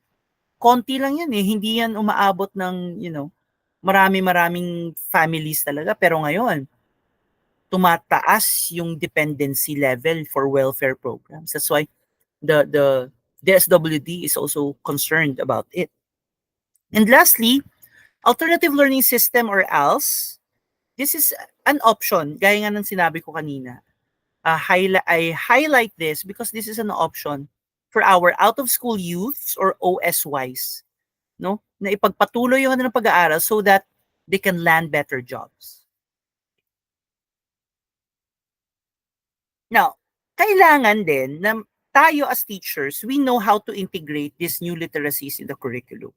konti lang yan eh. Hindi yan umaabot ng, marami-maraming families talaga. Pero ngayon, tumataas yung dependency level for welfare programs. That's why the SWD is also concerned about it. And lastly, alternative learning system or else, this is an option. Gaya nga ng sinabi ko kanina. I highlight this because this is an option for our out-of-school youths or OSYs, no? Na ipagpatuloy yung kanilang pag-aaral so that they can land better jobs. Now, kailangan din na tayo as teachers, we know how to integrate these new literacies in the curriculum.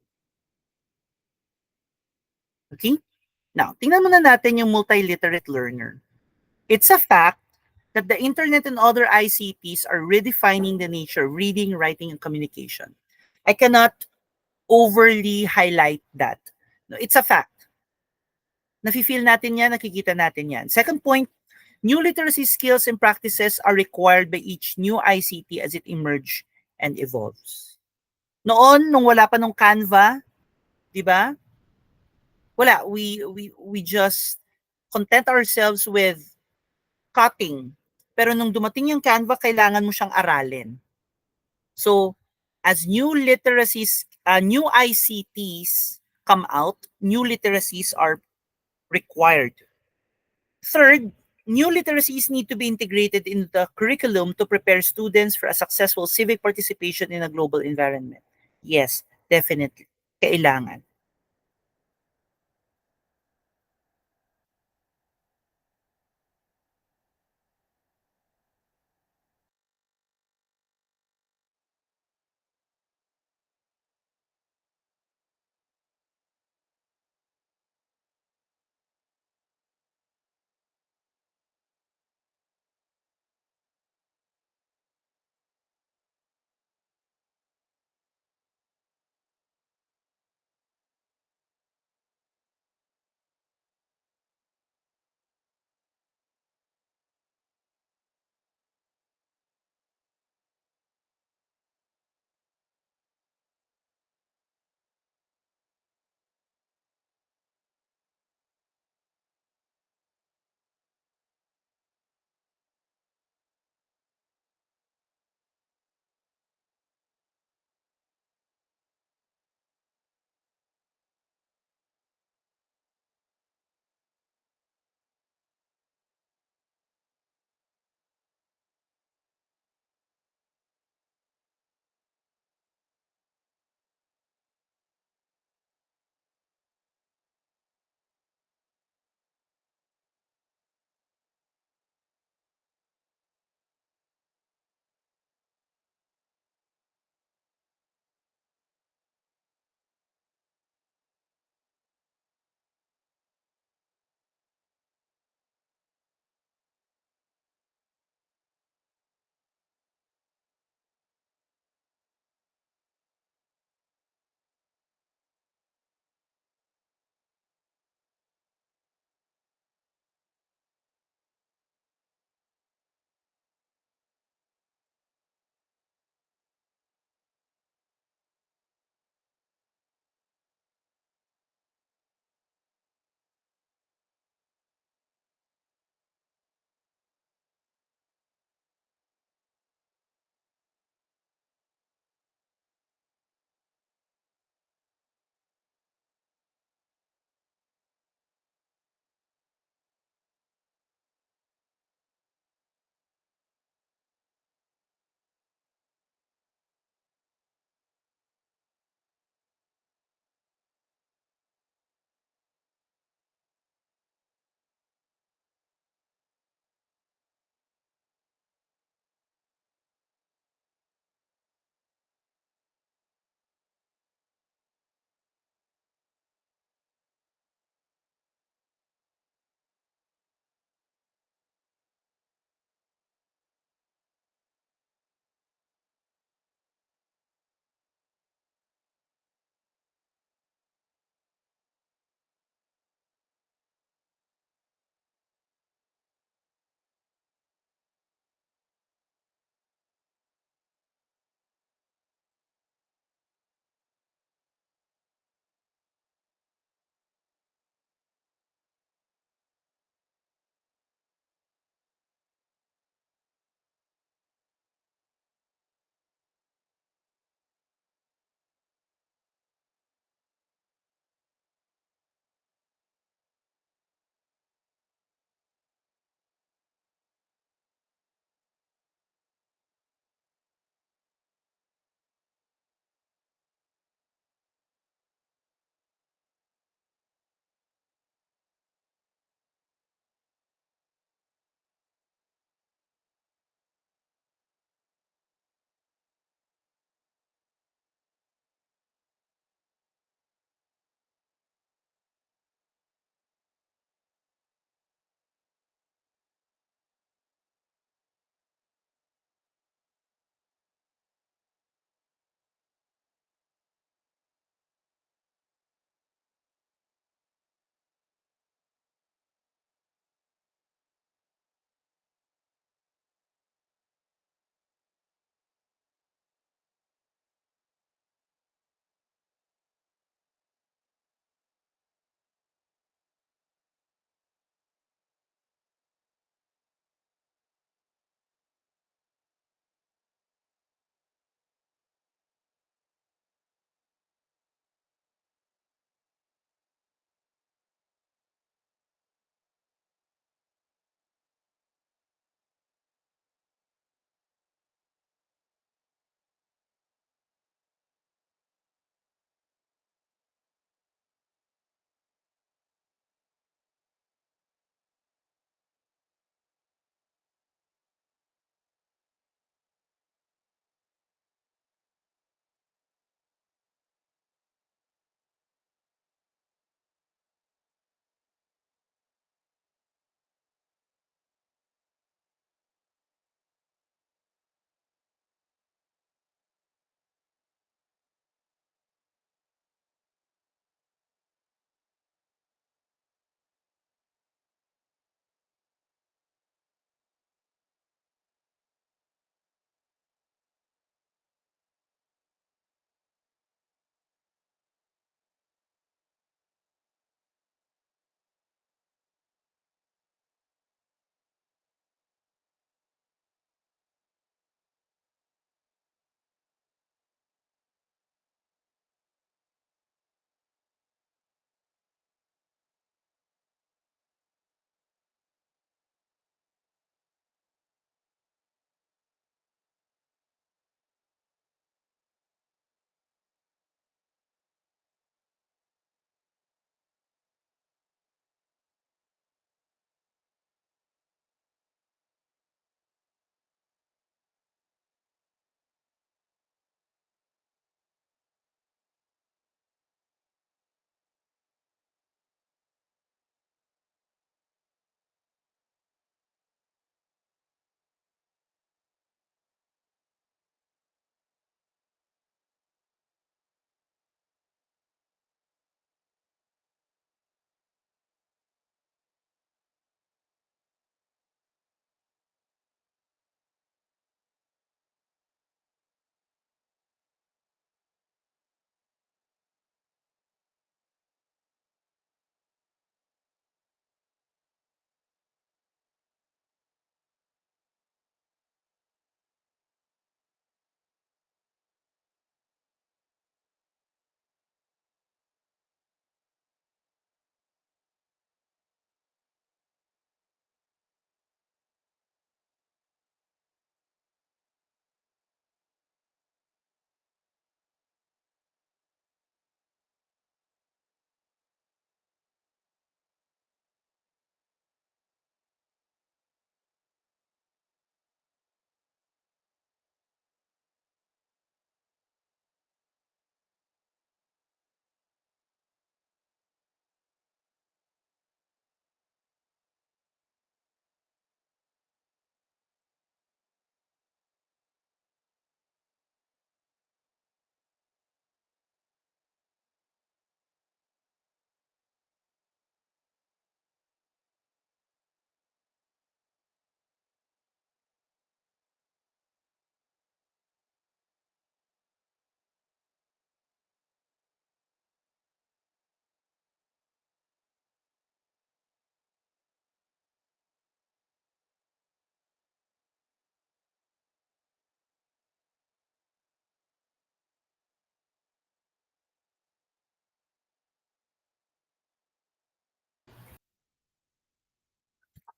Okay? Now, tingnan muna natin yung multi-literate learner. It's a fact that the internet and other ICTs are redefining the nature of reading, writing, and communication. I cannot overly highlight that. No, it's a fact. Nafe-feel natin yan, nakikita natin yan. Second point, new literacy skills and practices are required by each new ICT as it emerges and evolves. Noon, nung wala pa nung Canva, di ba? Wala, we just content ourselves with cutting. Pero nung dumating yung Canva, kailangan mo siyang aralin. So, as new ICTs come out, new literacies are required. Third, new literacies need to be integrated into the curriculum to prepare students for a successful civic participation in a global environment. Yes, definitely. Kailangan.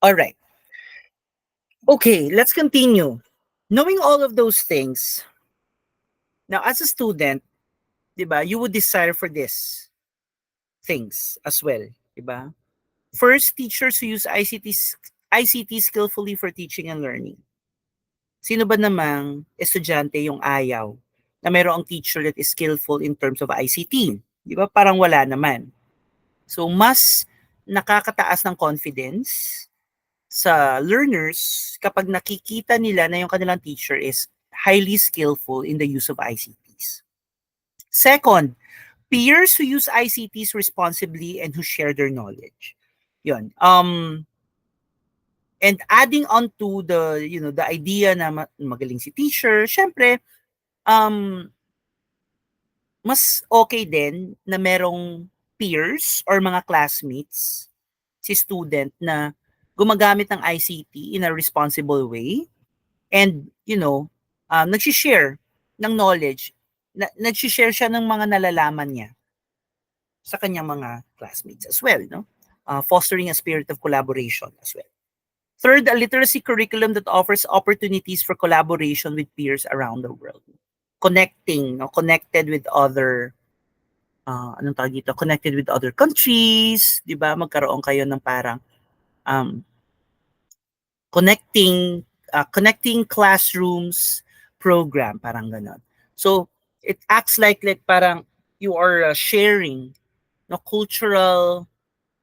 All right. Okay, let's continue. Knowing all of those things, now as a student, 'di ba, you would desire for this things as well, 'di ba? First, teachers who use ICT skillfully for teaching and learning. Sino ba namang estudyante yung ayaw na mayroong teacher that is skillful in terms of ICT? 'Di ba? Parang wala naman. So, mas nakakataas ng confidence sa learners kapag nakikita nila na yung kanilang teacher is highly skillful in the use of ICTs. Second, peers who use ICTs responsibly and who share their knowledge. Yun. And adding on to the, the idea na magaling si teacher, syempre, um, mas okay din na merong peers or mga classmates si student na gumagamit ng ICT in a responsible way and, nag-share ng knowledge, nag-share siya ng mga nalalaman niya sa kanyang mga classmates as well, no? Fostering a spirit of collaboration as well. Third, a literacy curriculum that offers opportunities for collaboration with peers around the world. Connected with other, anong tawag dito? Connected with other countries, di ba? Magkaroon kayo ng parang um, connecting classrooms program, parang ganon. So, it acts like parang you are sharing no cultural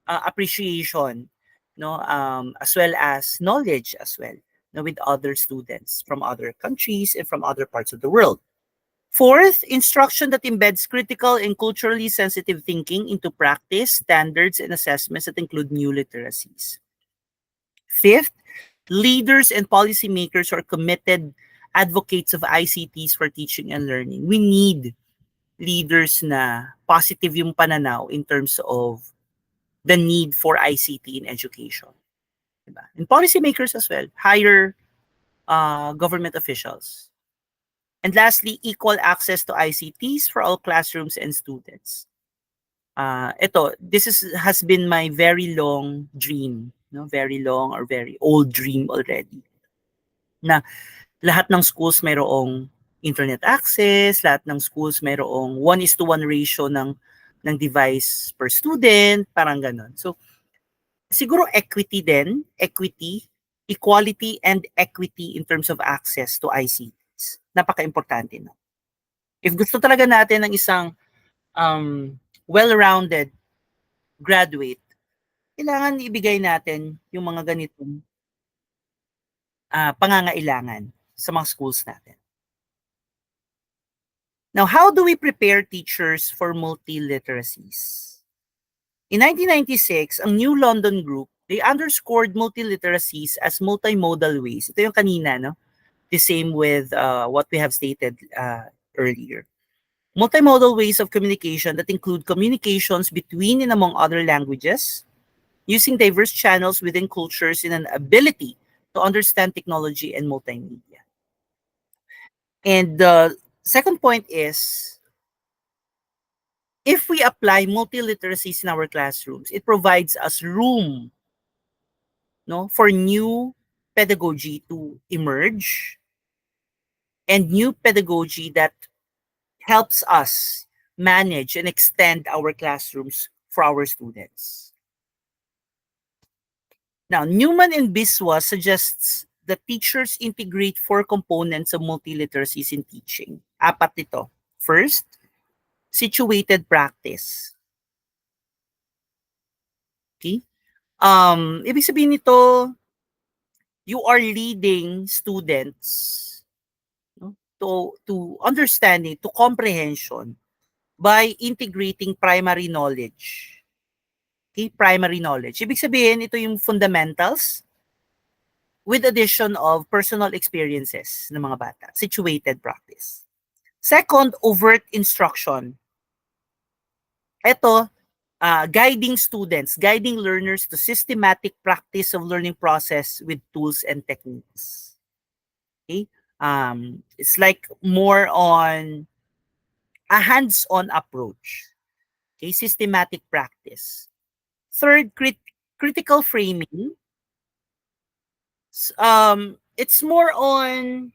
appreciation, no, as well as knowledge as well, no, with other students from other countries and from other parts of the world. Fourth, instruction that embeds critical and culturally sensitive thinking into practice, standards, and assessments that include new literacies. Fifth, leaders and policymakers are committed advocates of ICTs for teaching and learning. We need leaders na positive yung pananaw in terms of the need for ICT in education. Diba? And policymakers as well, higher government officials. And lastly, equal access to ICTs for all classrooms and students. Has been my very long dream, no? Very long or very old dream already. Na lahat ng schools mayroong internet access, lahat ng schools mayroong 1:1 ratio ng device per student, parang ganon. So, siguro equality and equity in terms of access to ICTs. Napaka-importante na. If gusto talaga natin ng isang well-rounded graduate, kailangan ibigay natin yung mga ganitong pangangailangan sa mga schools natin. Now, how do we prepare teachers for multiliteracies? In 1996, ang New London Group, they underscored multiliteracies as multimodal ways. Ito yung kanina, no? The same with what we have stated earlier. Multimodal ways of communication that include communications between and among other languages, using diverse channels within cultures, and an ability to understand technology and multimedia. And the second point is, if we apply multiliteracies in our classrooms, it provides us room, no, for new pedagogy to emerge and new pedagogy that helps us manage and extend our classrooms for our students. Now, Newman and Biswa suggests that teachers integrate 4 components of multiliteracies in teaching. 4 ito. First, situated practice. Okay? Ibig sabihin nito, you are leading students, no, to understanding, to comprehension by integrating primary knowledge. Okay, primary knowledge. Ibig sabihin, ito yung fundamentals with addition of personal experiences ng mga bata. Situated practice. Second, overt instruction. Ito, guiding learners to systematic practice of learning process with tools and techniques. Okay? It's like more on a hands-on approach. Okay? Systematic practice. Third, critical framing. It's more on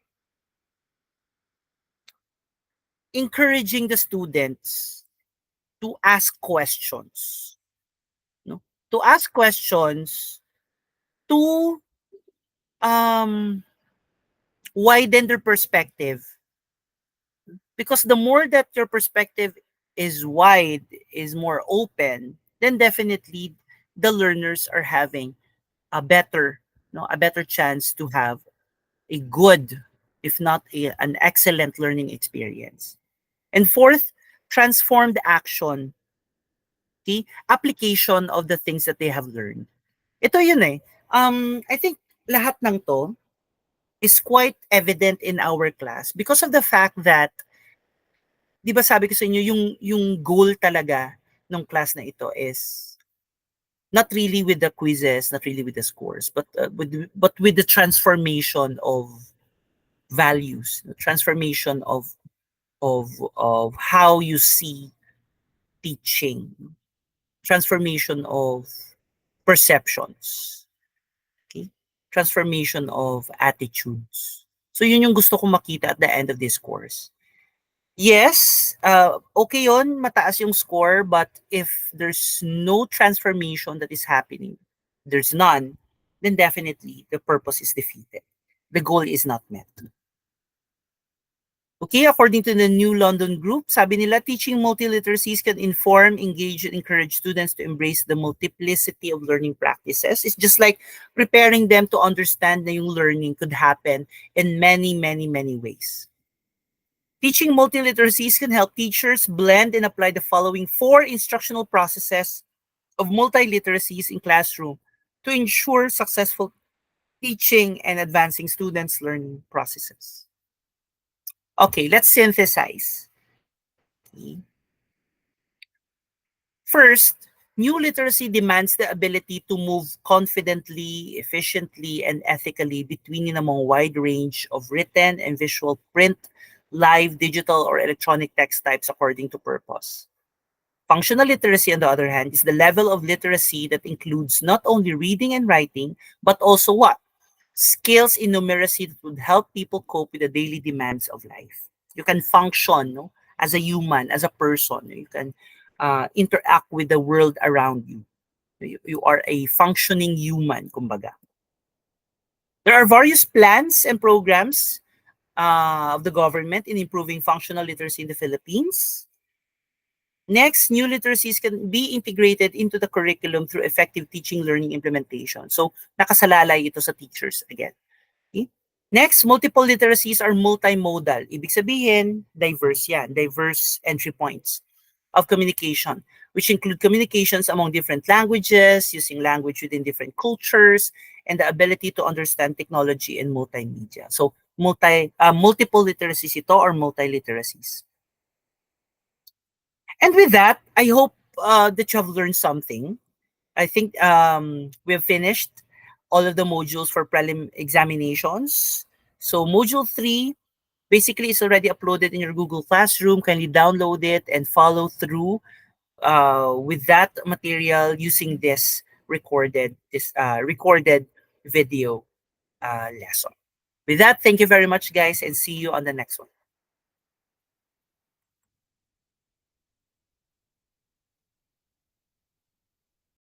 encouraging the students to ask questions, no? To ask questions to um widen their perspective, because the more that your perspective is wide, is more open, then definitely the learners are having a better, no, a better chance to have a good, if not an excellent learning experience. And fourth, transformed action, okay, application of the things that they have learned. Ito yun eh. I think lahat ng to is quite evident in our class because of the fact that, di ba sabi ko sa inyo, yung goal talaga ng class na ito is not really with the quizzes, not really with the scores, but with the transformation of values, the transformation of how you see teaching, transformation of perceptions, okay? Transformation of attitudes. So yun yung gusto kong makita at the end of this course. Yes, okay yon, mataas yung score, but if there's no transformation that is happening, there's none, then definitely the purpose is defeated. The goal is not met. Okay, according to the New London Group, sabi nila, teaching multiliteracies can inform, engage, and encourage students to embrace the multiplicity of learning practices. It's just like preparing them to understand that yung learning could happen in many, many, many ways. Teaching multiliteracies can help teachers blend and apply the following four instructional processes of multiliteracies in classroom to ensure successful teaching and advancing students' learning processes. Okay, let's synthesize. First, new literacy demands the ability to move confidently, efficiently, and ethically between and among a wide range of written and visual print, live, digital, or electronic text types according to purpose. Functional literacy, on the other hand, is the level of literacy that includes not only reading and writing, but also what? Skills in numeracy that would help people cope with the daily demands of life. You can function, no, as a human, as a person. You can interact with the world around you. You are a functioning human, kumbaga. There are various plans and programs of the government in improving functional literacy in the Philippines. Next, new literacies can be integrated into the curriculum through effective teaching learning implementation. So, nakasalalay ito sa teachers again. Okay? Next, multiple literacies are multimodal. Ibig sabihin, diverse yan. Diverse entry points of communication, which include communications among different languages, using language within different cultures, and the ability to understand technology and multimedia. So, multiple literacies ito or multiliteracies. And with that, I hope that you have learned something. I think we've finished all of the modules for prelim examinations. So module 3 basically is already uploaded in your Google Classroom. Kindly download it and follow through with that material using this recorded video lesson. With that, thank you very much, guys, and see you on the next one.